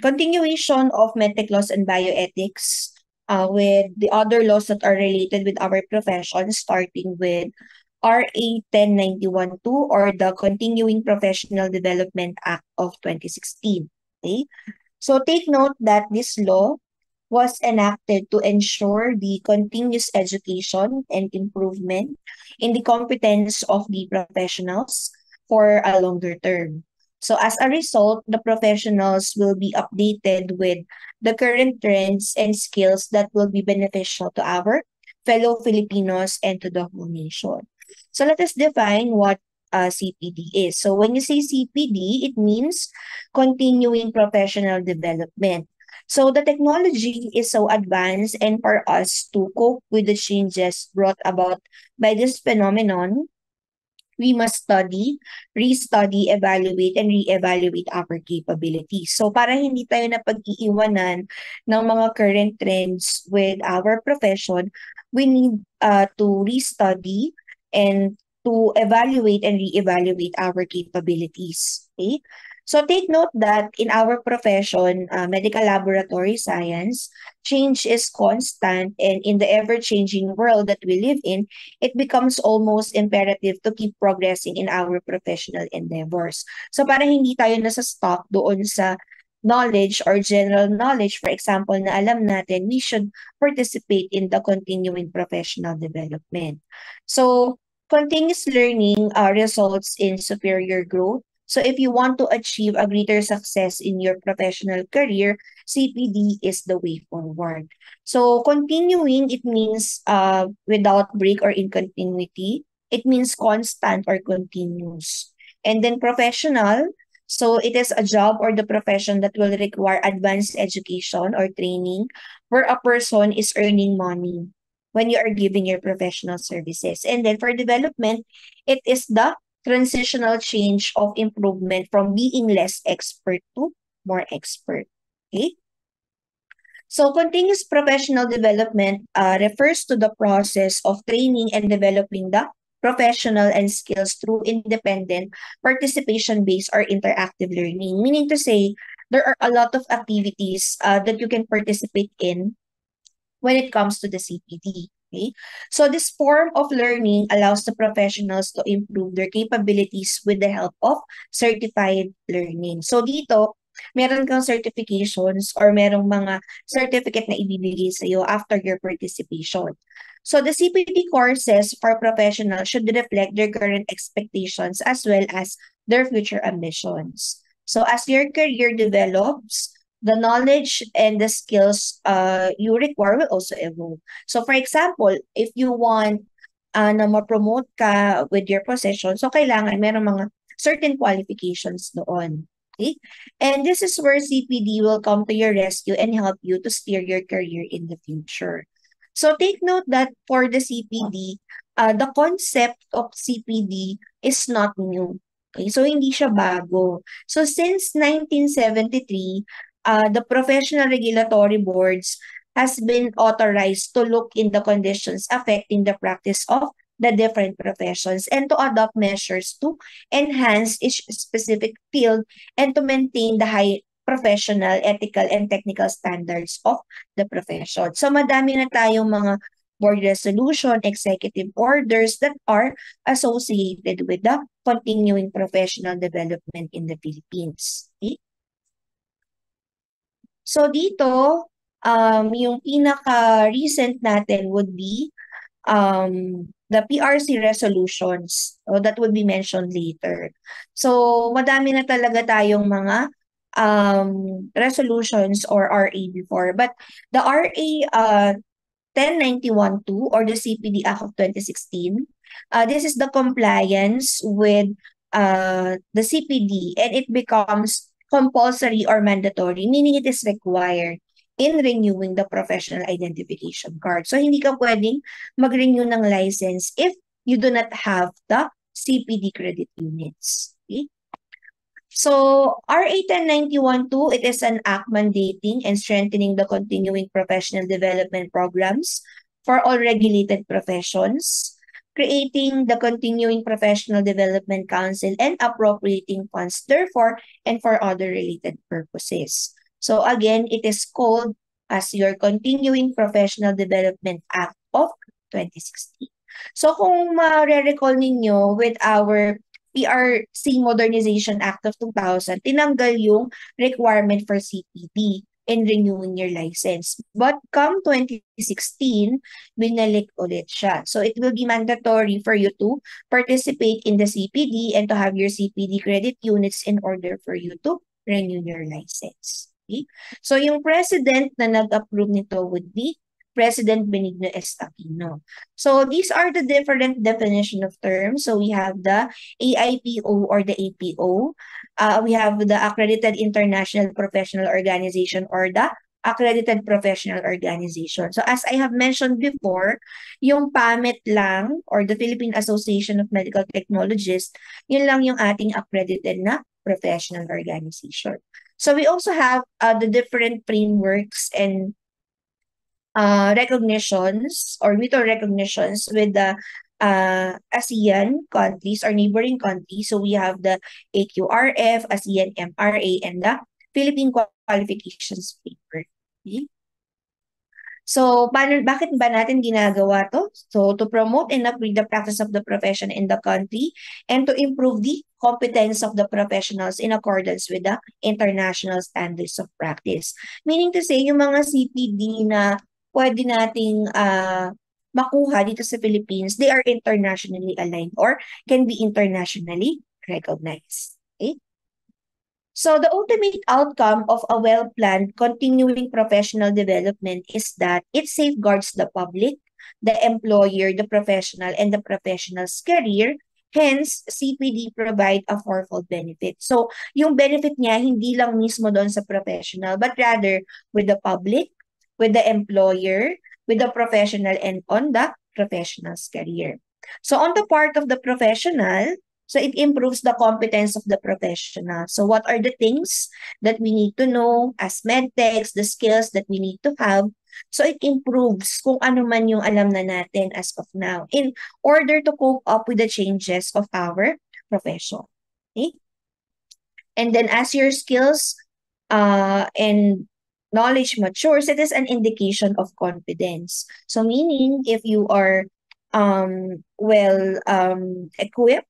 continuation of medtech laws and bioethics with the other laws that are related with our profession, starting with RA 10912 or the Continuing Professional Development Act of 2016. Okay? So take note that this law was enacted to ensure the continuous education and improvement in the competence of the professionals for a longer term. So as a result, the professionals will be updated with the current trends and skills that will be beneficial to our fellow Filipinos and to the whole nation. So let us define what CPD is. So when you say CPD, it means continuing professional development. So the technology is so advanced, and for us to cope with the changes brought about by this phenomenon, we must study, restudy, evaluate, and re-evaluate our capabilities. So para hindi tayo napag-iiwanan ng mga current trends with our profession, we need to restudy and to evaluate and re-evaluate our capabilities. Okay? So take note that in our profession, medical laboratory science, change is constant, and in the ever-changing world that we live in, it becomes almost imperative to keep progressing in our professional endeavors. So para hindi tayo nasa stuck doon sa knowledge or general knowledge, for example, na alam natin, we should participate in the continuing professional development. So continuous learning results in superior growth. So if you want to achieve a greater success in your professional career, CPD is the way forward. So continuing, it means without break or in continuity. It means constant or continuous. And then professional, so it is a job or the profession that will require advanced education or training where a person is earning money when you are giving your professional services. And then for development, it is the transitional change of improvement from being less expert to more expert. Okay? So continuous professional development refers to the process of training and developing the professional and skills through independent, participation-based, or interactive learning. Meaning to say, there are a lot of activities that you can participate in when it comes to the CPD. Okay? So this form of learning allows the professionals to improve their capabilities with the help of certified learning. So dito, meron kang certifications or merong mga certificate na ibibigay sa iyo after your participation. So the CPD courses for professionals should reflect their current expectations as well as their future ambitions. So as your career develops, the knowledge and the skills you require will also evolve. So for example, if you want na ma-promote ka with your position, so kailangan meron mga certain qualifications doon. Okay? And this is where CPD will come to your rescue and help you to steer your career in the future. So take note that for the CPD, the concept of CPD is not new. Okay? So hindi siya bago. So since 1973, the professional regulatory boards has been authorized to look in the conditions affecting the practice of the different professions and to adopt measures to enhance each specific field and to maintain the high professional, ethical, and technical standards of the profession. So madami na tayong mga board resolution, executive orders that are associated with the continuing professional development in the Philippines. Okay? So dito, yung pinaka-recent natin would be the PRC resolutions. So that would be mentioned later. So madami na talaga tayong mga resolutions or RA before. But the RA 10912 or the CPD Act of 2016, this is the compliance with the CPD, and it becomes compulsory or mandatory, meaning it is required in renewing the professional identification card. So hindi ka pwedeng mag-renew ng license if you do not have the CPD credit units. Okay? So RA 10912, it is an act mandating and strengthening the continuing professional development programs for all regulated professions, creating the Continuing Professional Development Council and appropriating funds therefore and for other related purposes. So again, it is called as your Continuing Professional Development Act of 2016. So kung ma-recall ninyo with our PRC Modernization Act of 2000, tinanggal yung requirement for CPD in renewing your license. But come 2016, binalik ulit siya. So it will be mandatory for you to participate in the CPD and to have your CPD credit units in order for you to renew your license. Okay? So yung president na nag-approve nito would be President Benigno Aquino. So these are the different definition of terms. So we have the AIPO or the APO. We have the Accredited International Professional Organization or the Accredited Professional Organization. So as I have mentioned before, yung PAMET lang or the Philippine Association of Medical Technologists, yun lang yung ating accredited na professional organization. So we also have the different frameworks and recognitions or mutual recognitions with the ASEAN countries or neighboring countries. So we have the AQRF, ASEAN MRA, and the Philippine Qualifications Paper. Okay? So, bakit ba natin ginagawa to? So, to promote and upgrade the practice of the profession in the country and to improve the competence of the professionals in accordance with the international standards of practice. Meaning to say, yung mga CPD na pwede nating makuha dito sa Philippines, they are internationally aligned or can be internationally recognized. Okay? So the ultimate outcome of a well-planned continuing professional development is that it safeguards the public, the employer, the professional, and the professional's career. Hence, CPD provide a fourfold benefit. So, yung benefit niya hindi lang mismo doon sa professional, but rather with the public, with the employer, with the professional, and on the professional's career. So, on the part of the professional, so it improves the competence of the professional. So what are the things that we need to know as medtechs, the skills that we need to have? So it improves kung ano man yung alam na natin as of now in order to cope up with the changes of our profession. Okay? And then as your skills and knowledge matures, it is an indication of confidence. So meaning if you are equipped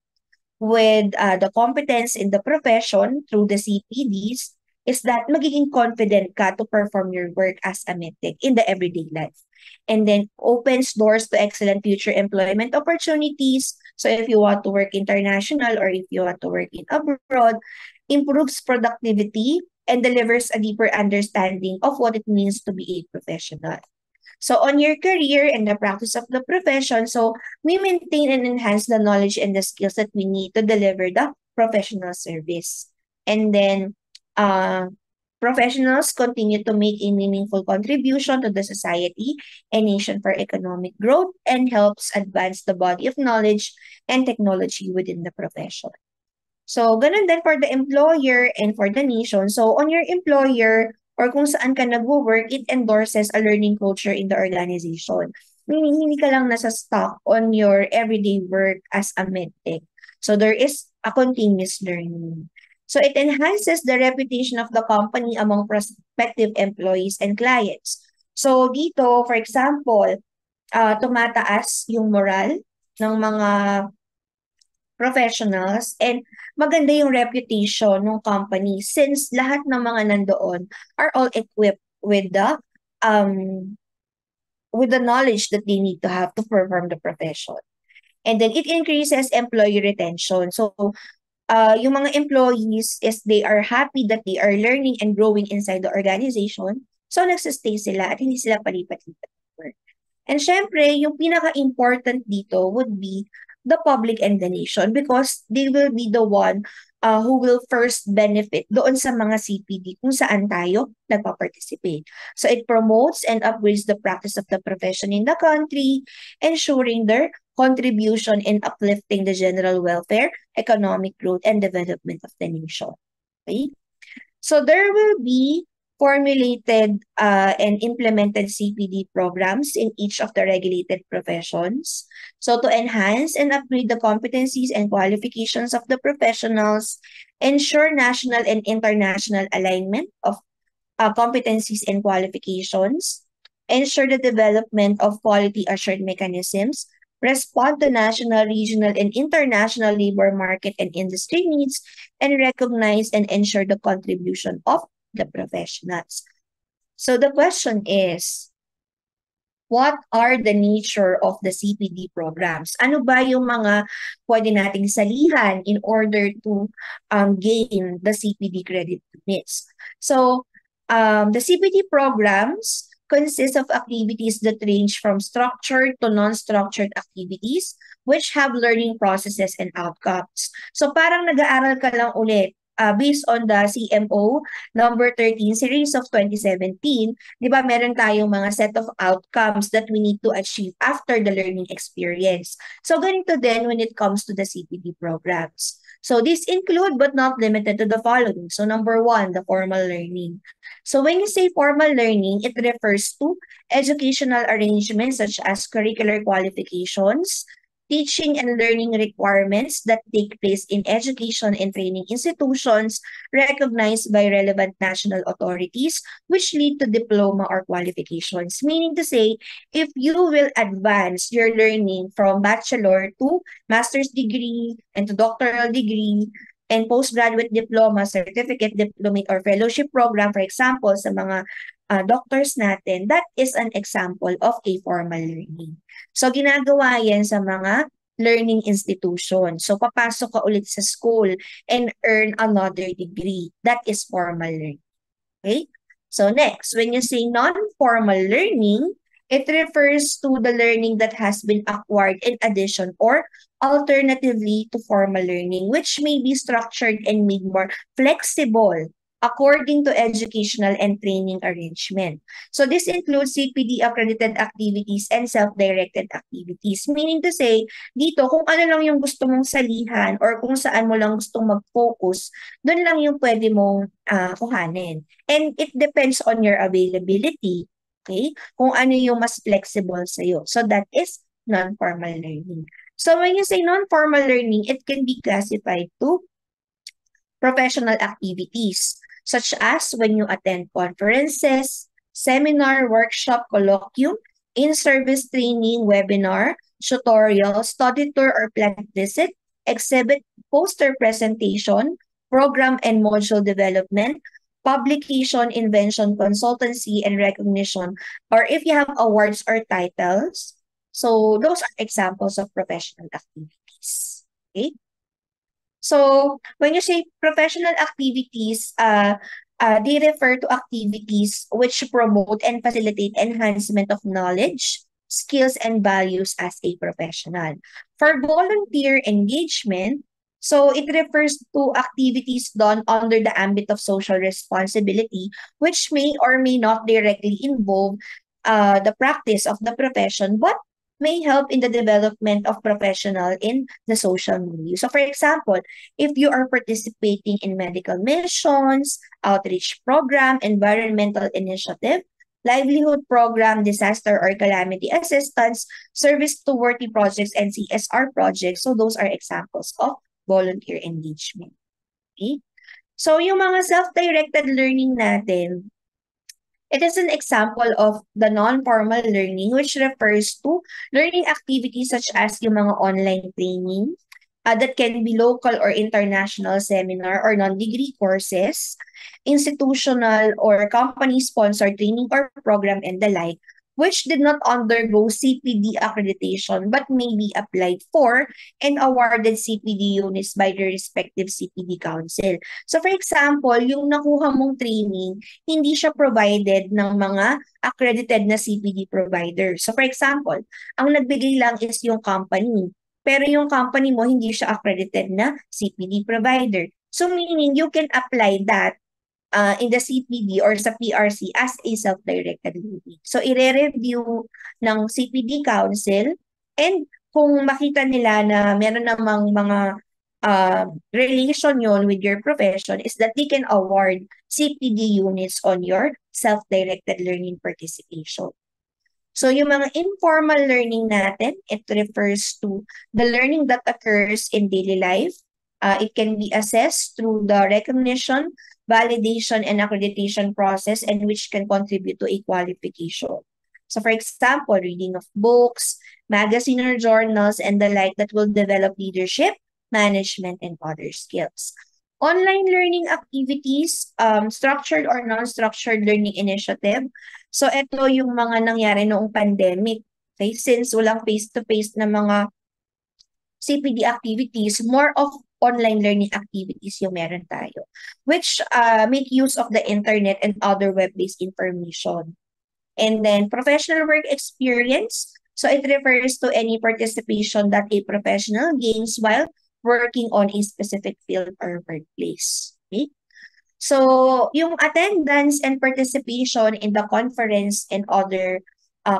with the competence in the profession through the CPDs is that magiging confident ka to perform your work as a medtech in the everyday life. And then opens doors to excellent future employment opportunities. So if you want to work international or if you want to work in abroad, improves productivity and delivers a deeper understanding of what it means to be a professional. So on your career and the practice of the profession, so we maintain and enhance the knowledge and the skills that we need to deliver the professional service. And then professionals continue to make a meaningful contribution to the society and nation for economic growth and helps advance the body of knowledge and technology within the profession. So, ganun din for the employer and for the nation. So, on your employer, or kung saan ka nag-work, it endorses a learning culture in the organization. Meaning, hindi ka lang nasa stuck on your everyday work as a medtech. So, there is a continuous learning. So, it enhances the reputation of the company among prospective employees and clients. So, dito, for example, tumataas yung moral ng mga professionals and maganda yung reputation ng company since lahat ng mga nandoon are all equipped with the knowledge that they need to have to perform the profession. And then it increases employee retention. So yung mga employees is they are happy that they are learning and growing inside the organization. So nagsistay sila at hindi sila palipat-lipat work. And syempre, yung pinaka-important dito would be the public and the nation because they will be the one who will first benefit doon sa mga CPD kung saan tayo nagpa-participate. So it promotes and upgrades the practice of the profession in the country, ensuring their contribution in uplifting the general welfare, economic growth, and development of the nation. Okay? So there will be formulated and implemented CPD programs in each of the regulated professions. So to enhance and upgrade the competencies and qualifications of the professionals, ensure national and international alignment of competencies and qualifications, ensure the development of quality assured mechanisms, respond to national, regional, and international labor market and industry needs, and recognize and ensure the contribution of the professionals. So the question is, what are the nature of the CPD programs? Ano ba yung mga pwede nating salihan in order to gain the CPD credit units? So, the CPD programs consist of activities that range from structured to non-structured activities which have learning processes and outcomes. So parang nag-aaral ka lang ulit based on the CMO number 13 series of 2017, di ba meron tayong mga set of outcomes that we need to achieve after the learning experience. So ganito din when it comes to the CPD programs. So these include but not limited to the following. So number one, the formal learning. So when you say formal learning, it refers to educational arrangements such as curricular qualifications, teaching and learning requirements that take place in education and training institutions recognized by relevant national authorities, which lead to diploma or qualifications. Meaning to say, if you will advance your learning from bachelor to master's degree and to doctoral degree, and postgraduate diploma, certificate, diplomate, or fellowship program, for example, sa mga doctors natin, that is an example of a formal learning. So, ginagawa yan sa mga learning institution. So, papasok ka ulit sa school and earn another degree. That is formal learning. Okay? So, next, when you say non-formal learning, it refers to the learning that has been acquired in addition or alternatively to formal learning, which may be structured and made more flexible according to educational and training arrangement. So this includes CPD accredited activities and self-directed activities. Meaning to say, dito kung ano lang yung gusto mong salihan or kung saan mo lang gustong mag-focus, doon lang yung pwede mong kuhanin. And it depends on your availability. Okay? Kung ano yung mas flexible sa'yo. So that is non-formal learning. So when you say non-formal learning, it can be classified to professional activities, such as when you attend conferences, seminar, workshop, colloquium, in-service training, webinar, tutorial, study tour or plant visit, exhibit, poster presentation, program and module development, publication, invention, consultancy, and recognition, or if you have awards or titles. So those are examples of professional activities. Okay? So when you say professional activities, they refer to activities which promote and facilitate enhancement of knowledge, skills, and values as a professional. For volunteer engagement, so it refers to activities done under the ambit of social responsibility, which may or may not directly involve the practice of the profession, but may help in the development of professional in the social milieu. So for example, if you are participating in medical missions, outreach program, environmental initiative, livelihood program, disaster or calamity assistance, service to worthy projects, and CSR projects. So those are examples of volunteer engagement. Okay? So yung mga self-directed learning natin, it is an example of the non-formal learning which refers to learning activities such as yung mga online training that can be local or international seminar or non-degree courses, institutional or company-sponsored training or program and the like, which did not undergo CPD accreditation but may be applied for and awarded CPD units by the respective CPD council. So for example, yung nakuha mong training, hindi siya provided ng mga accredited na CPD provider. So for example, ang nagbigay lang is yung company. Pero yung company mo, hindi siya accredited na CPD provider. So meaning, you can apply that in the CPD or sa PRC as a self-directed learning. So, i-review ng CPD Council and kung makita nila na meron namang mga relation yon with your profession is that they can award CPD units on your self-directed learning participation. So yung mga informal learning natin, it refers to the learning that occurs in daily life. It can be assessed through the recognition, validation, and accreditation process, and which can contribute to a qualification. So for example, reading of books, magazine or journals, and the like that will develop leadership, management, and other skills. Online learning activities, structured or non-structured learning initiative. So ito yung mga nangyari noong pandemic. Okay? Since walang face-to-face na mga CPD activities, more of online learning activities yung meron tayo, which make use of the internet and other web-based information. And then professional work experience. So it refers to any participation that a professional gains while working on a specific field or workplace. Okay? So, yung attendance and participation in the conference and other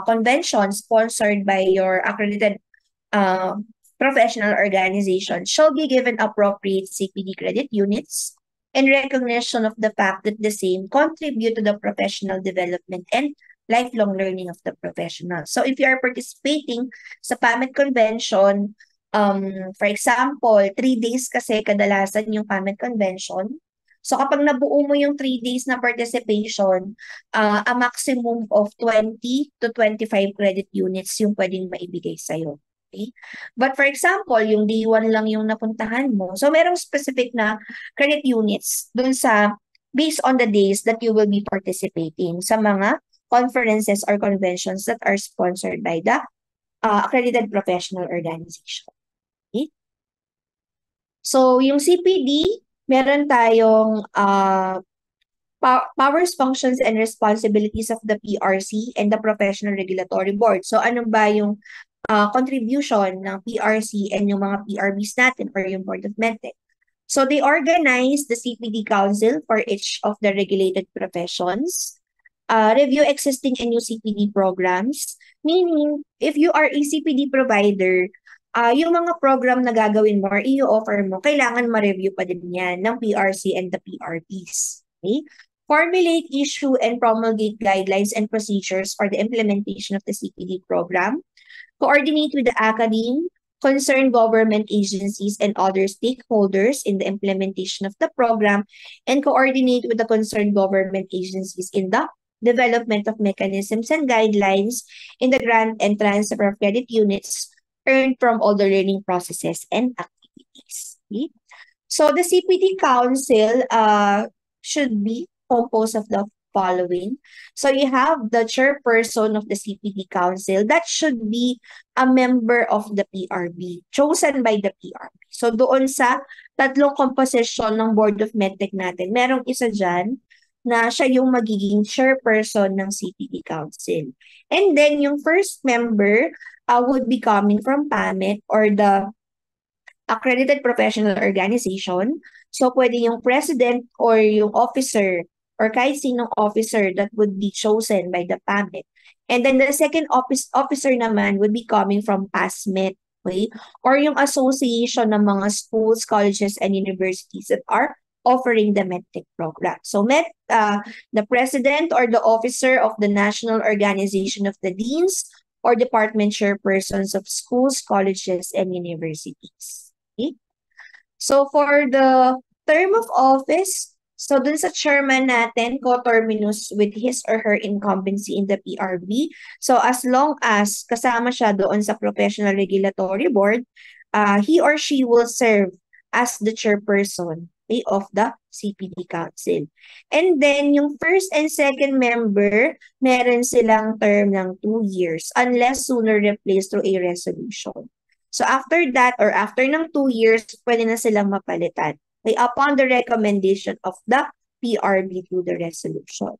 conventions sponsored by your accredited uh, professional organization shall be given appropriate CPD credit units in recognition of the fact that the same contribute to the professional development and lifelong learning of the professional. So, if you are participating sa PAMET convention, for example, 3 days kasi kadalasan yung PAMET convention. So kapag nabuo mo yung 3 days na participation, a maximum of 20 to 25 credit units yung pwedeng maibigay sa'yo. Okay? But for example, yung day 1 lang yung napuntahan mo, so merong specific na credit units dun sa based on the days that you will be participating sa mga conferences or conventions that are sponsored by the accredited professional organization. Okay? So yung CPD, meron tayong powers, functions, and responsibilities of the PRC and the Professional Regulatory Board. So ano ba yung contribution ng PRC and yung mga PRBs natin or yung Board of MedTech? So they organize the CPD Council for each of the regulated professions, review existing and new CPD programs, meaning if you are a CPD provider, yung mga program na gagawin mo or i-offer mo, kailangan ma-review pa din yan ng PRC and the PRPs. Okay? Formulate, issue, and promulgate guidelines and procedures for the implementation of the CPD program. Coordinate with the academe, concerned government agencies, and other stakeholders in the implementation of the program, and coordinate with the concerned government agencies in the development of mechanisms and guidelines in the grant and transfer of credit units earned from all the learning processes and activities. Okay? So the CPD Council should be composed of the following. So you have the chairperson of the CPD Council. That should be a member of the PRB, chosen by the PRB. So doon sa tatlong composition ng Board of MedTech natin, merong isa dyan na siya yung magiging chairperson ng CPD Council. And then yung first member would be coming from PAMET or the accredited professional organization. So pwede yung president or yung officer or kahit sinong officer that would be chosen by the PAMET. And then the second officer naman would be coming from PASMET, okay? Or yung association ng mga schools, colleges, and universities that are offering the MedTech program. So the president or the officer of the National Organization of the Deans or department chairpersons of schools, colleges, and universities. Okay? So for the term of office, so dun sa chairman natin, coterminous with his or her incumbency in the PRB. So as long as kasama siya doon sa Professional Regulatory Board, he or she will serve as the chairperson of the CPD Council. And then, yung first and second member, meron silang term ng 2 years unless sooner replaced through a resolution. So after that or after ng 2 years, pwede na silang mapalitan. Okay, upon the recommendation of the PRB through the resolution.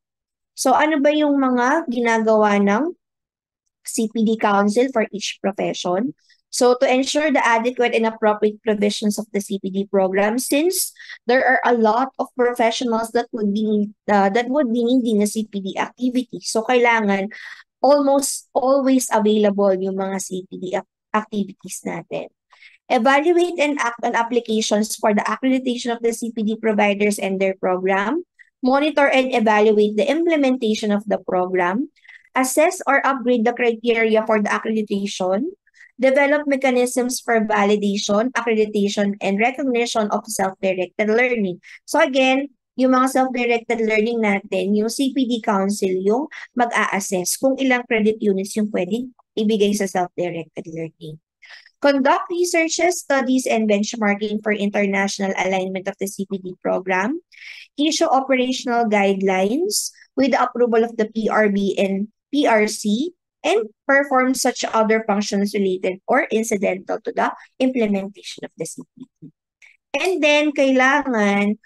So ano ba yung mga ginagawa ng CPD Council for each profession? So to ensure the adequate and appropriate provisions of the CPD program, since there are a lot of professionals that would be needing a CPD activity, so kailangan almost always available yung mga CPD activities natin. evaluate and act on applications for the accreditation of the CPD providers and their program, monitor and evaluate the implementation of the program, assess or upgrade the criteria for the accreditation, develop mechanisms for validation, accreditation, and recognition of self-directed learning. So again, yung mga self-directed learning natin, yung CPD Council yung mag-a-assess kung ilang credit units yung pwedeng ibigay sa self-directed learning. Conduct researches, studies, and benchmarking for international alignment of the CPD program. Issue operational guidelines with the approval of the PRB and PRC, and perform such other functions related or incidental to the implementation of the CPD. And then, kailangan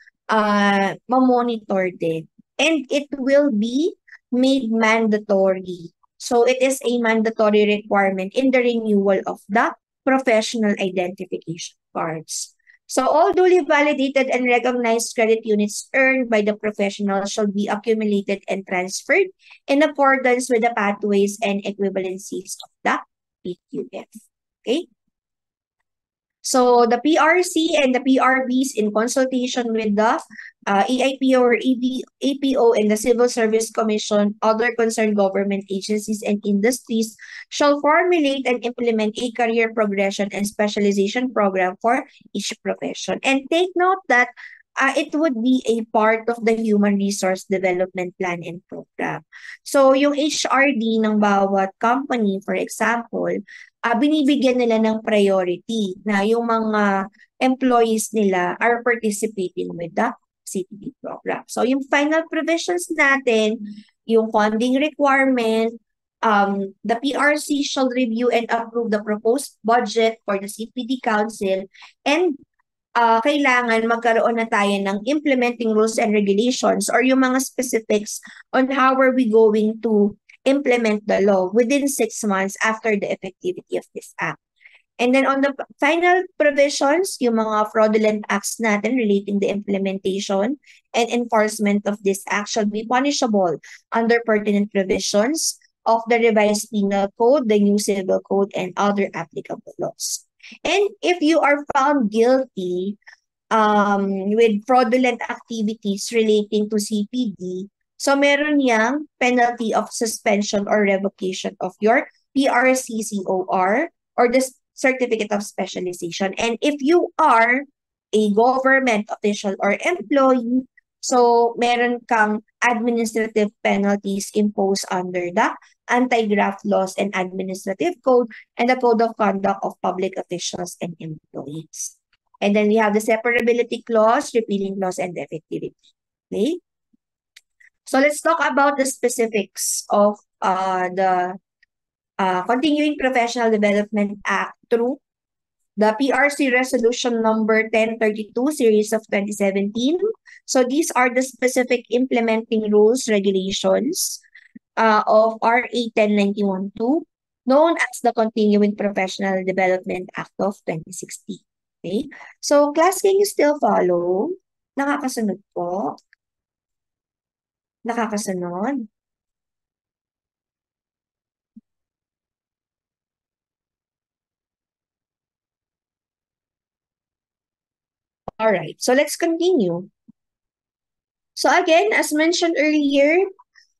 ma-monitor din. And it will be made mandatory. So, it is a mandatory requirement in the renewal of the professional identification cards. So, all duly validated and recognized credit units earned by the professional shall be accumulated and transferred in accordance with the pathways and equivalencies of the PQF. Okay? So the PRC and the PRBs in consultation with the EIPO or APO and the Civil Service Commission, other concerned government agencies and industries shall formulate and implement a career progression and specialization program for each profession. And take note that it would be a part of the Human Resource Development Plan and Program. So yung HRD ng bawat company, for example, binibigyan nila ng priority na yung mga employees nila are participating with the CPD program. So yung final provisions natin, yung funding requirement, the PRC shall review and approve the proposed budget for the CPD Council, and kailangan magkaroon na tayo ng implementing rules and regulations or yung mga specifics on how are we going to implement the law within 6 months after the effectivity of this act. And then on the final provisions, yung mga fraudulent acts natin relating the implementation and enforcement of this act shall be punishable under pertinent provisions of the revised penal code, the new civil code, and other applicable laws. And if you are found guilty with fraudulent activities relating to CPD, so meron yang penalty of suspension or revocation of your PRCCOR or the Certificate of Specialization. And if you are a government official or employee, so meron kang administrative penalties imposed under the Anti-Graft Laws and Administrative Code and the Code of Conduct of Public Officials and Employees. And then we have the separability clause, repealing clause, and effectivity. Okay? So let's talk about the specifics of the Continuing Professional Development Act through the PRC Resolution number 1032 series of 2017. So these are the specific implementing rules, regulations of RA 10912, known as the Continuing Professional Development Act of 2016. Okay? So class, can you still follow? Nakakasunod po? Nakakasunod? Alright, so let's continue. So again, as mentioned earlier,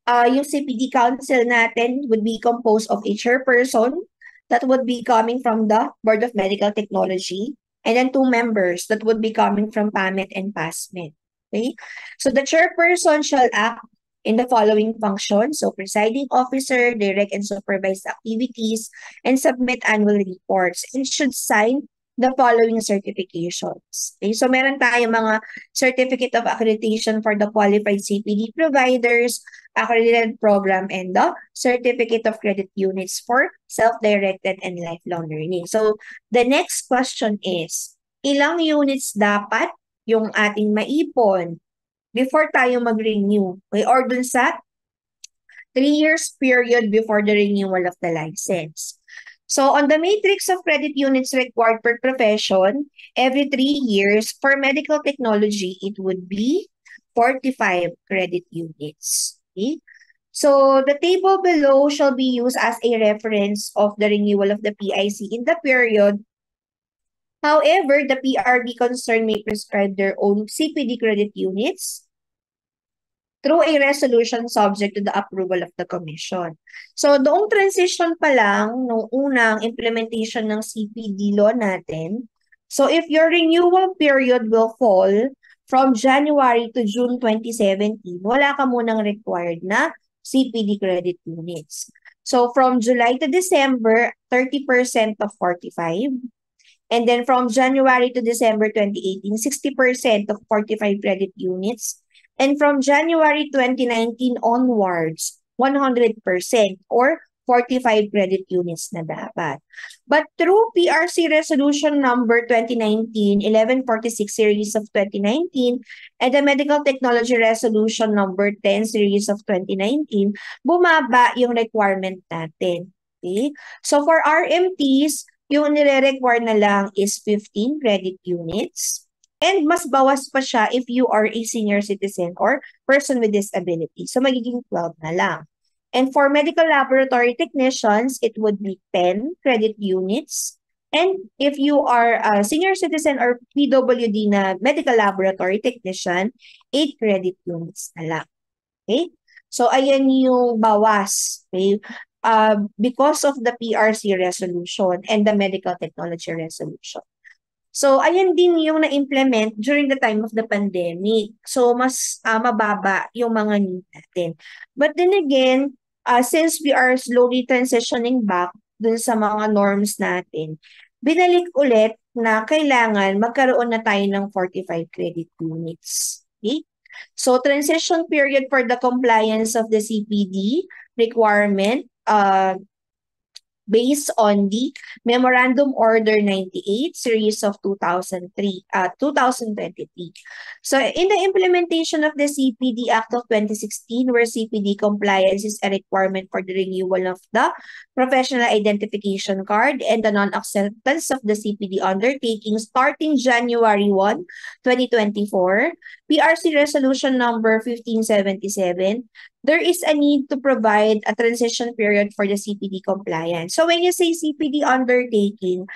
yung CPD Council natin would be composed of a chairperson that would be coming from the Board of Medical Technology, and then 2 members that would be coming from PAMET and PASMET. Okay? So the chairperson shall act in the following functions. So presiding officer, direct and supervise activities, and submit annual reports, and should sign the following certifications. Okay, so meron tayong mga certificate of accreditation for the qualified CPD providers, accredited program, and the certificate of credit units for self-directed and lifelong learning. So the next question is, ilang units dapat yung ating maipon before tayo mag-renew? Okay, or dun sa 3 years period before the renewal of the license. So on the matrix of credit units required per profession, every 3 years, for medical technology, it would be 45 credit units. Okay? So the table below shall be used as a reference of the renewal of the PIC in the period However, the PRB concerned may prescribe their own CPD credit units through a resolution subject to the approval of the Commission. So, doong transition pa lang, nung unang implementation ng CPD law natin, so if your renewal period will fall from January to June 2017, wala ka munang required na CPD credit units. So, from July to December, 30% of 45. And then from January to December 2018, 60% of 45 credit units. And from January 2019 onwards, 100% or 45 credit units na dapat. But through PRC Resolution number 2019-1146 series of 2019 and the Medical Technology Resolution number 10 series of 2019, bumaba yung requirement natin. Okay? So for RMTs, yung nire-require na lang is 15 credit units. And mas bawas pa siya if you are a senior citizen or person with disability. So magiging 12 na lang. And for medical laboratory technicians, it would be 10 credit units. And if you are a senior citizen or PWD na medical laboratory technician, 8 credit units na lang. Okay? So ayan yung bawas. Okay? Because of the PRC resolution and the medical technology resolution. So, ayan din yung na-implement during the time of the pandemic. So, mas mababa yung mga need natin. But then again, since we are slowly transitioning back dun sa mga norms natin, binalik ulit na kailangan magkaroon na tayo ng 45 credit units. Okay? So, transition period for the compliance of the CPD requirement, based on the Memorandum Order 98 series of 2023. So in the implementation of the CPD Act of 2016, where CPD compliance is a requirement for the renewal of the professional identification card and the non-acceptance of the CPD undertaking starting January 1, 2024, PRC Resolution number 1577, there is a need to provide a transition period for the CPD compliance. So when you say CPD undertaking,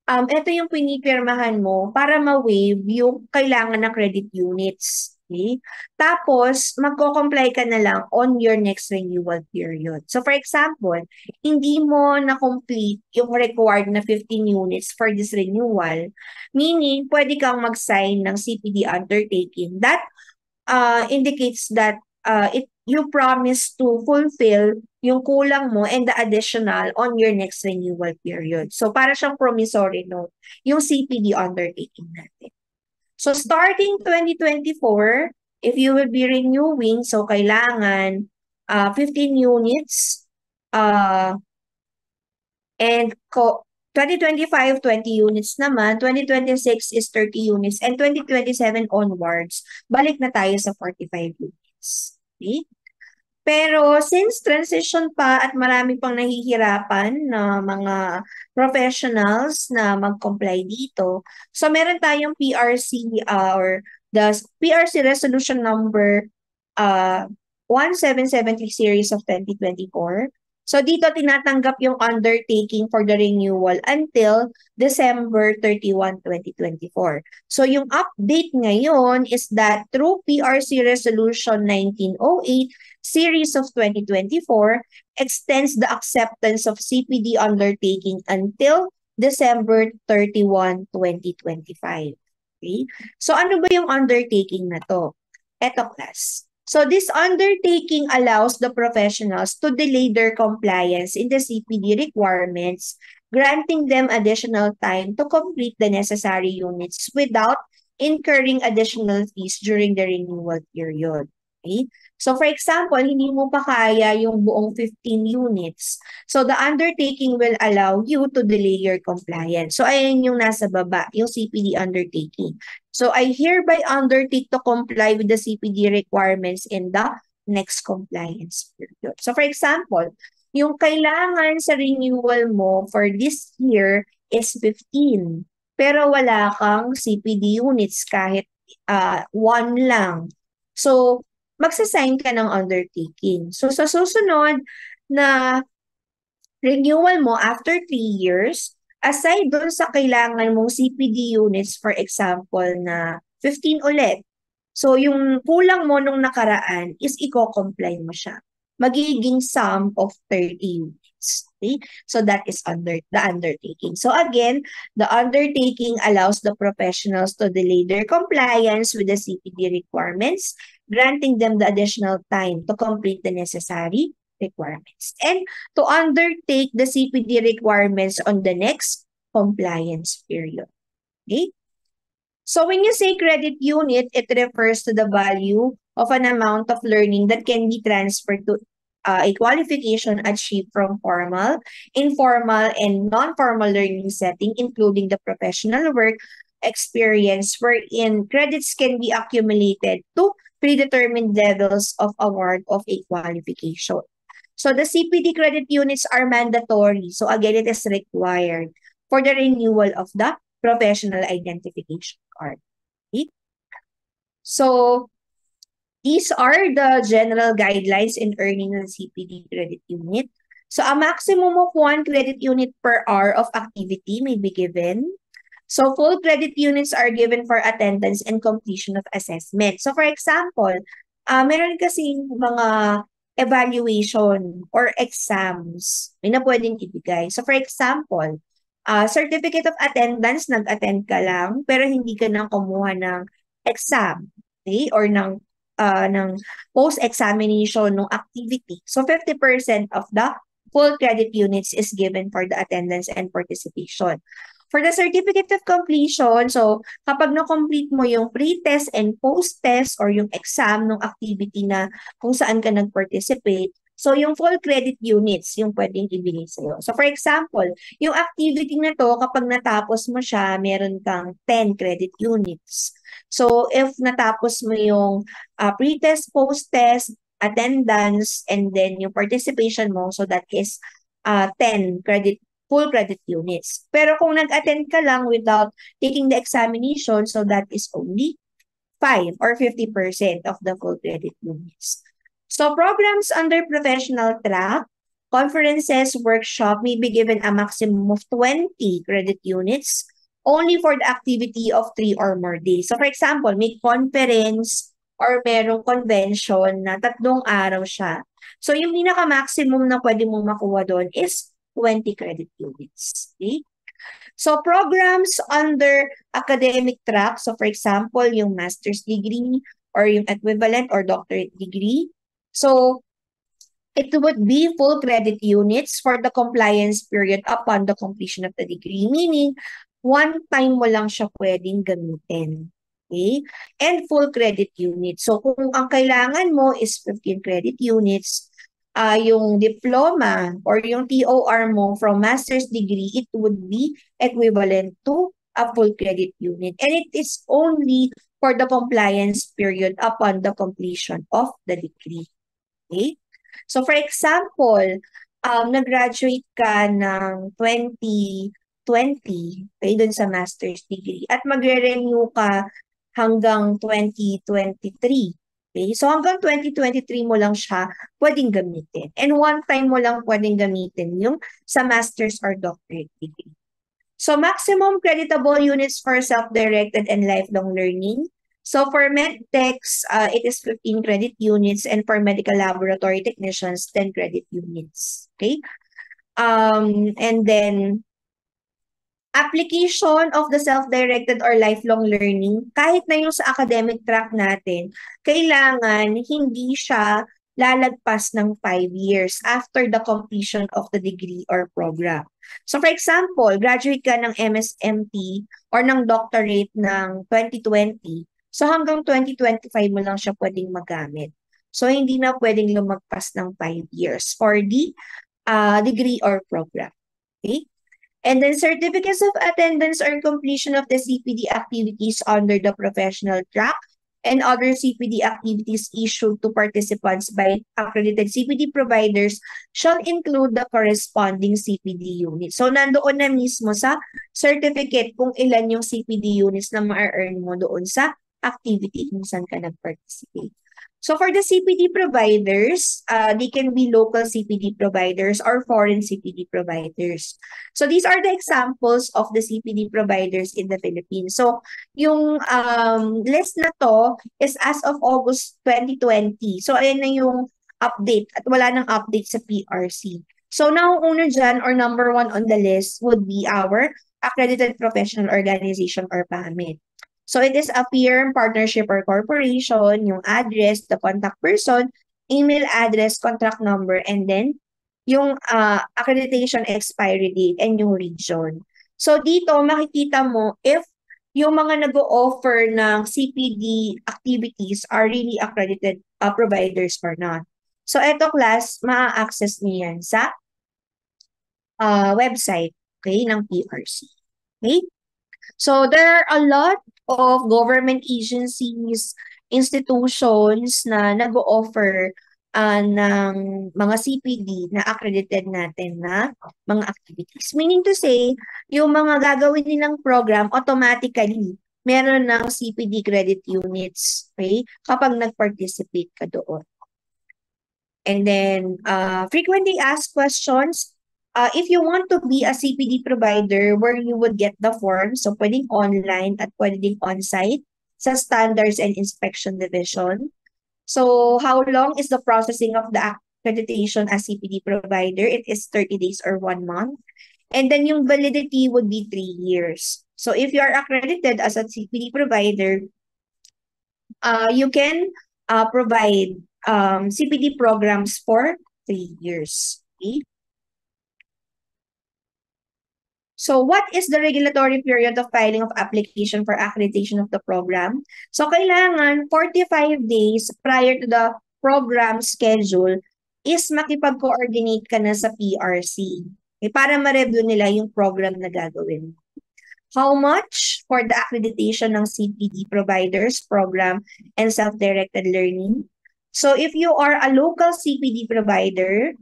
ito yung pinipirmahan mo para ma-waive yung kailangan ng credit units. Okay? Tapos, magko-comply ka na lang on your next renewal period. So for example, hindi mo na-complete yung required na 15 units for this renewal, meaning pwede kang mag-sign ng CPD undertaking. That indicates that you promise to fulfill yung kulang mo and the additional on your next renewal period. So, para siyang promissory note, yung CPD undertaking natin. So, starting 2024, if you will be renewing, so kailangan 15 units and 2025, 20 units naman, 2026 is 30 units, and 2027 onwards, balik na tayo sa 45 units. Okay? Pero since transition pa at marami pang nahihirapan na mga professionals na mag-comply dito, so meron tayong PRC or the PRC Resolution number 1773 series of 2024. So dito tinatanggap yung undertaking for the renewal until December 31, 2024. So yung update ngayon is that through PRC Resolution 1908 series of 2024 extends the acceptance of CPD undertaking until December 31, 2025. Okay? So ano ba yung undertaking na to? Eto class. So this undertaking allows the professionals to delay their compliance in the CPD requirements, granting them additional time to complete the necessary units without incurring additional fees during the renewal period. Okay? So for example, hindi mo pa kaya yung buong 15 units. So the undertaking will allow you to delay your compliance. So ayan yung nasa baba, yung CPD undertaking. So I hereby undertake to comply with the CPD requirements in the next compliance period. So for example, yung kailangan sa renewal mo for this year is 15. Pero wala kang CPD units kahit 1 lang. So magsasign ka ng undertaking. So sa susunod na renewal mo after 3 years, aside dun sa kailangan mong CPD units, for example, na 15 ulit. So, yung kulang mo nung nakaraan is i-comply mo siya. Magiging sum of 30 units. Okay? So, that is the undertaking. So, again, the undertaking allows the professionals to delay their compliance with the CPD requirements, granting them the additional time to complete the necessary requirements. And to undertake the CPD requirements on the next compliance period. Okay? So when you say credit unit, it refers to the value of an amount of learning that can be transferred to a qualification achieved from formal, informal, and non-formal learning setting, including the professional work experience wherein credits can be accumulated to predetermined levels of award of a qualification. So the CPD credit units are mandatory. So again, it is required for the renewal of the professional identification card. Okay? So these are the general guidelines in earning a CPD credit unit. So a maximum of 1 credit unit per hour of activity may be given. So full credit units are given for attendance and completion of assessment. So for example, meron kasing mga evaluation or exams may na pwedeng ibigay. So for example, certificate of attendance, nag-attend ka lang, pero hindi ka nang kumuha ng exam, okay? Or ng post-examination ng activity. So 50% of the full credit units is given for the attendance and participation. For the certificate of completion, so kapag na-complete mo yung pre-test and post-test or yung exam ng activity na kung saan ka nag-participate, so yung full credit units yung pwedeng ibigay sa'yo. So for example, yung activity na to, kapag natapos mo siya, meron kang 10 credit units. So if natapos mo yung pre-test, post-test, attendance, and then yung participation mo, so that is 10 full credit units. Pero kung nag-attend ka lang without taking the examination, so that is only 5 or 50% of the full credit units. So programs under professional track, conferences, workshop may be given a maximum of 20 credit units only for the activity of 3 or more days. So for example, may conference or merong convention na 3 araw siya. So yung pinaka-maximum na pwede mong makuha doon is 20 credit units. Okay? So programs under academic track, so for example, yung master's degree or yung equivalent or doctorate degree. So it would be full credit units for the compliance period upon the completion of the degree. Meaning, one time mo lang siya pwedeng gamitin. Okay? And full credit units. So kung ang kailangan mo is 15 credit units, yung diploma or yung TOR mo from master's degree, it would be equivalent to a full credit unit. And it is only for the compliance period upon the completion of the degree. Okay? So for example, nag-graduate ka ng 2020, okay, dun sa master's degree, at magre-renew ka hanggang 2023. Okay? So hanggang 2023 mo lang siya pwedeng gamitin. And one time mo lang pwedeng gamitin yung sa master's or doctorate degree. So maximum creditable units for self-directed and lifelong learning. So for medtechs, it is 15 credit units, and for medical laboratory technicians, 10 credit units. Okay? And then application of the self-directed or lifelong learning, kahit na yung sa academic track natin, kailangan hindi siya lalagpas ng 5 years after the completion of the degree or program. So for example, graduate ka ng MSMT or ng doctorate ng 2020, so hanggang 2025 mo lang siya pwedeng magamit. So hindi na pwedeng lumagpas ng 5 years for the degree or program. Okay? And then certificates of attendance or completion of the CPD activities under the professional track and other CPD activities issued to participants by accredited CPD providers shall include the corresponding CPD unit. So nandoon na mismo sa certificate kung ilan yung CPD units na ma-earn mo doon sa activity kung saan ka nag-participate. So for the CPD providers, they can be local CPD providers or foreign CPD providers. So these are the examples of the CPD providers in the Philippines. So yung list na to is as of August 2020. So ayan na yung update at wala nang update sa PRC. So nauuna dyan or number one on the list would be our accredited professional organization or PAMIT. So it is a firm, partnership, or corporation, yung address, the contact person, email address, contract number, and then yung accreditation expiry date and yung region. So dito makikita mo if yung mga nag-o-offer ng CPD activities are really accredited providers or not. So eto class, ma-access niyo yan sa website, okay, ng PRC. Okay? So there are a lot of government agencies, institutions na nag-o-offer ng mga CPD na accredited natin na mga activities. Meaning to say, yung mga gagawin nilang program, automatically, meron ng CPD credit units, okay? Kapag nag-participate ka doon. And then, frequently asked questions. If you want to be a CPD provider where you would get the form, so pwedeng online at pwedeng on-site sa Standards and Inspection Division. So how long is the processing of the accreditation as CPD provider? It is 30 days or 1 month. And then yung validity would be 3 years. So if you are accredited as a CPD provider, you can provide CPD programs for 3 years. Okay? So what is the regulatory period of filing of application for accreditation of the program? So kailangan 45 days prior to the program schedule is makipag-coordinate ka na sa PRC. Okay, para ma-review nila yung program na gagawin. How much for the accreditation ng CPD providers program and self-directed learning? So if you are a local CPD provider,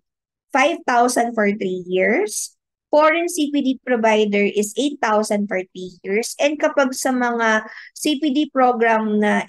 5,000 for 3 years. Foreign CPD provider is 8,000 for 3 years. And kapag sa mga CPD program na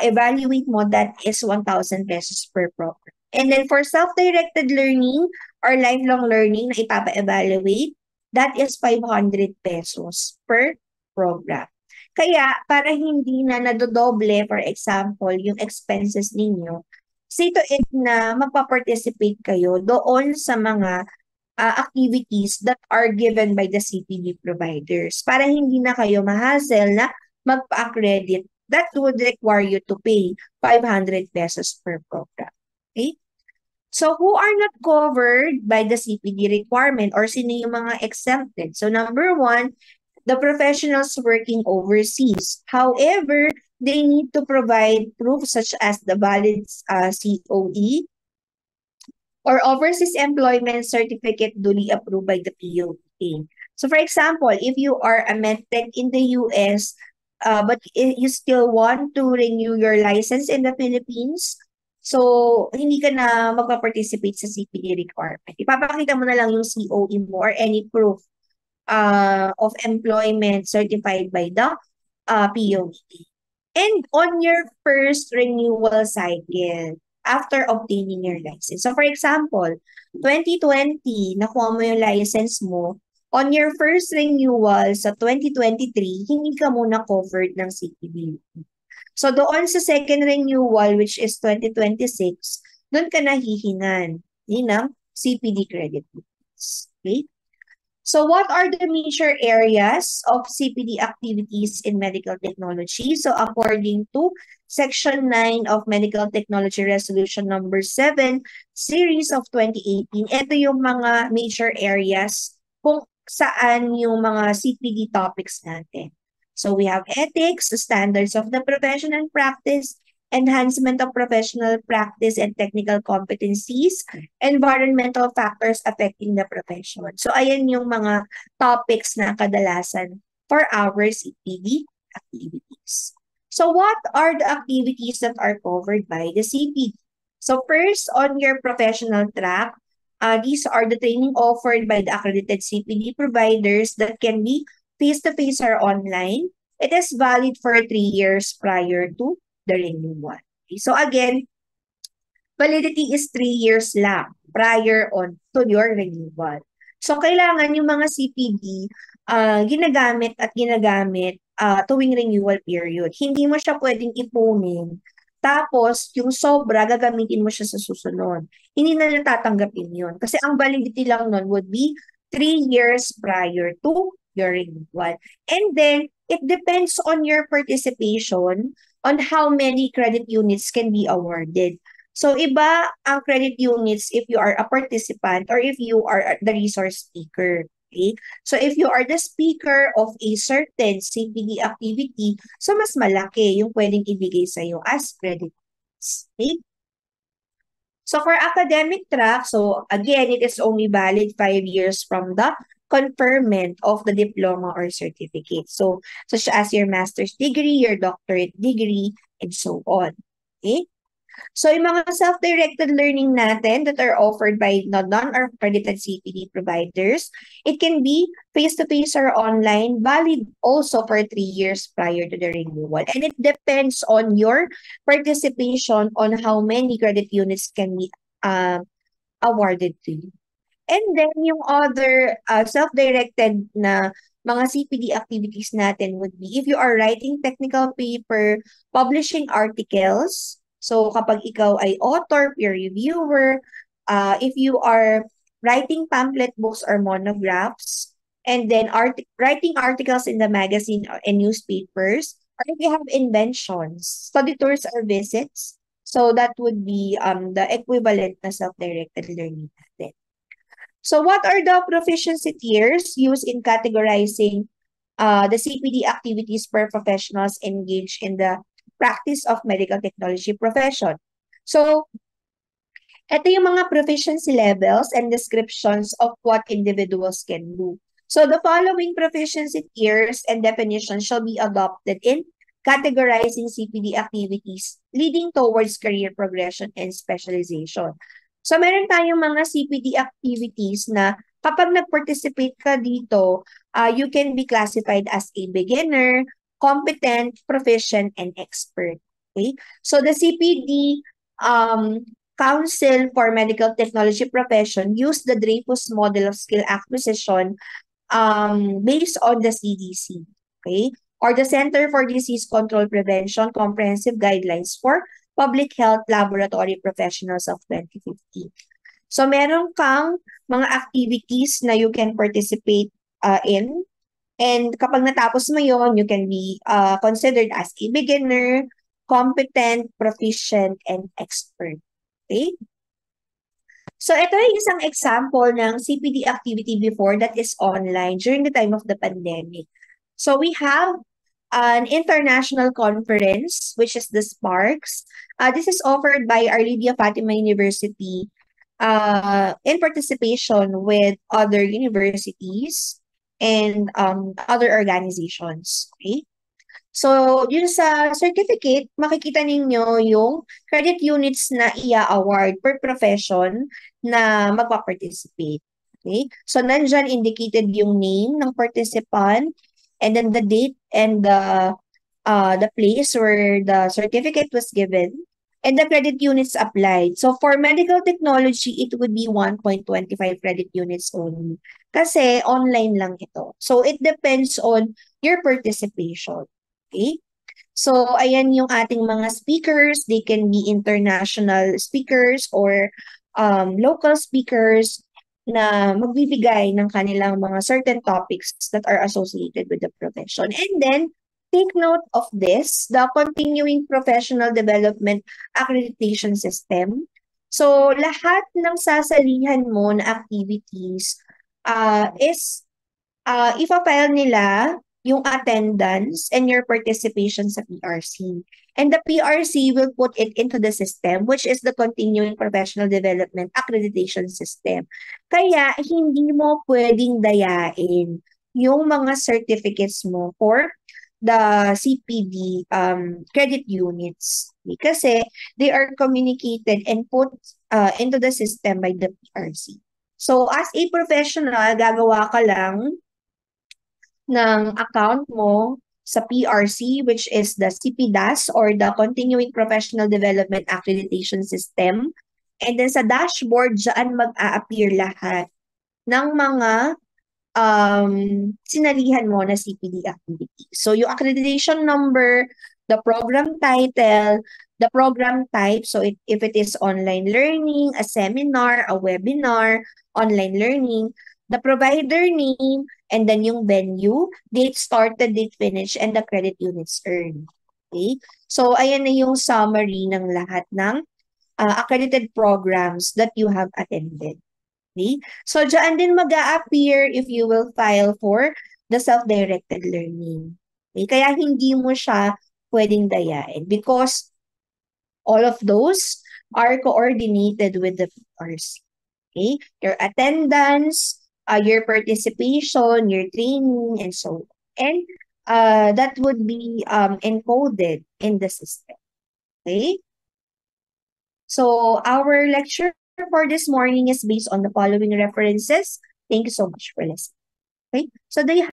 evaluate mo, that is 1,000 pesos per program. And then for self-directed learning or lifelong learning na ipapa-evaluate, that is 500 pesos per program. Kaya para hindi na nadodoble, for example, yung expenses ninyo, see to it na magpa-participate kayo doon sa mga activities that are given by the CPD providers para hindi na kayo ma-hassle na magpa-accredit. That would require you to pay 500 pesos per program. Okay? So who are not covered by the CPD requirement or sino yung mga exempted? So number one, the professionals working overseas. However, they need to provide proof such as the valid COE or overseas employment certificate duly approved by the POA. So for example, if you are a medtech in the US, but you still want to renew your license in the Philippines, so hindi ka na magpa-participate sa CPD requirement. Ipapakita mo na lang yung COE mo or any proof of employment certified by the POA. And on your first renewal cycle, after obtaining your license. So for example, 2020, nakuha mo yung license mo, on your first renewal sa 2023, hindi ka muna covered ng CPD. So doon sa second renewal, which is 2026, doon ka nahihingan ng CPD credit. Okay? So what are the major areas of CPD activities in medical technology? So according to Section 9 of Medical Technology Resolution Number 7, Series of 2018, ito yung mga major areas kung saan yung mga CPD topics natin. So we have ethics, standards of the profession and practice, enhancement of professional practice and technical competencies, environmental factors affecting the profession. So ayan yung mga topics na kadalasan for our CPD activities. So what are the activities that are covered by the CPD? So first, on your professional track, these are the training offered by the accredited CPD providers that can be face-to-face or online. It is valid for 3 years prior to the renewal. Okay, so again, validity is 3 years lang prior on to your renewal. So, kailangan yung mga CPD, ginagamit at ginagamit tuwing renewal period. Hindi mo siya pwedeng ipunin. Tapos, yung sobra, gagamitin mo siya sa susunod. Hindi na natatanggapin yun. Kasi ang validity lang nun would be 3 years prior to your renewal. And then, it depends on your participation on how many credit units can be awarded. So, iba ang credit units if you are a participant or if you are the resource speaker. Okay? So, if you are the speaker of a certain CPD activity, so mas malaki yung pwedeng ibigay sa'yo as credit units. Okay? So, for academic track, so again, it is only valid 5 years from the conferment of the diploma or certificate. So, such as your master's degree, your doctorate degree, and so on. Okay? So, yung mga self-directed learning natin that are offered by non-accredited CPD providers, it can be face-to-face or online, valid also for 3 years prior to the renewal. And it depends on your participation on how many credit units can be awarded to you. And then, yung other self-directed na mga CPD activities natin would be if you are writing technical paper, publishing articles, so kapag ikaw ay author, peer reviewer, if you are writing pamphlet books or monographs, and then writing articles in the magazine and newspapers, or if you have inventions, study tours or visits, so that would be the equivalent na self-directed learning natin. So what are the proficiency tiers used in categorizing the CPD activities per professionals engaged in the practice of medical technology profession? So, ito yung mga proficiency levels and descriptions of what individuals can do. So, the following proficiency tiers and definitions shall be adopted in categorizing CPD activities leading towards career progression and specialization. So, meron tayong mga CPD activities na kapag nag-participate ka dito, you can be classified as a beginner, competent, proficient, and expert. Okay? So, the CPD Council for Medical Technology Profession use the Dreyfus model of skill acquisition based on the CDC. Okay? Or the Center for Disease Control Prevention Comprehensive Guidelines for Public Health Laboratory Professionals of 2015. So, meron kang mga activities na you can participate in. And kapag natapos mo yon, you can be considered as a beginner, competent, proficient, and expert. Okay? So, ito ay isang example ng CPD activity before that is online during the time of the pandemic. So, we have an international conference, which is the Sparks. This is offered by Our Lydia Fatima University in participation with other universities and other organizations. Okay? So, yun sa certificate, makikita ninyo yung credit units na i-award per profession na magpa-participate. Okay? So, nandyan indicated yung name ng participant, and then the date and the place where the certificate was given, and the credit units applied. So, for medical technology, it would be 1.25 credit units only. Kasi online lang ito. So, it depends on your participation. Okay? So, ayan yung ating mga speakers. They can be international speakers or local speakers na magbibigay ng kanilang mga certain topics that are associated with the profession. And then, take note of this, the Continuing Professional Development Accreditation System. So, lahat ng sasalihan mo na activities is ipa-file nila yung attendance and your participation sa PRC. And the PRC will put it into the system, which is the Continuing Professional Development Accreditation System. Kaya, hindi mo pwedeng dayain yung mga certificates mo for the CPD credit units. Kasi they are communicated and put into the system by the PRC. So, as a professional, gagawa ka lang ng account mo sa PRC, which is the CPDAS or the Continuing Professional Development Accreditation System. And then sa dashboard, dyan mag-a-appear lahat ng mga sinalihan mo na CPD activity. So yung accreditation number, the program title, the program type, so if it is online learning, a seminar, a webinar, online learning, the provider name, and then yung venue, date started, date finished, and the credit units earned. Okay? So ayan na yung summary ng lahat ng accredited programs that you have attended. Okay? So, dyan din mag-a-appear if you will file for the self-directed learning. Okay? Kaya hindi mo siya pwedeng dayain because all of those are coordinated with the PRC. Okay? Your attendance, your participation, your training, and so on. And that would be encoded in the system. Okay? So, our lecture for this morning is based on the following references. Thank you so much for listening. Okay, so do you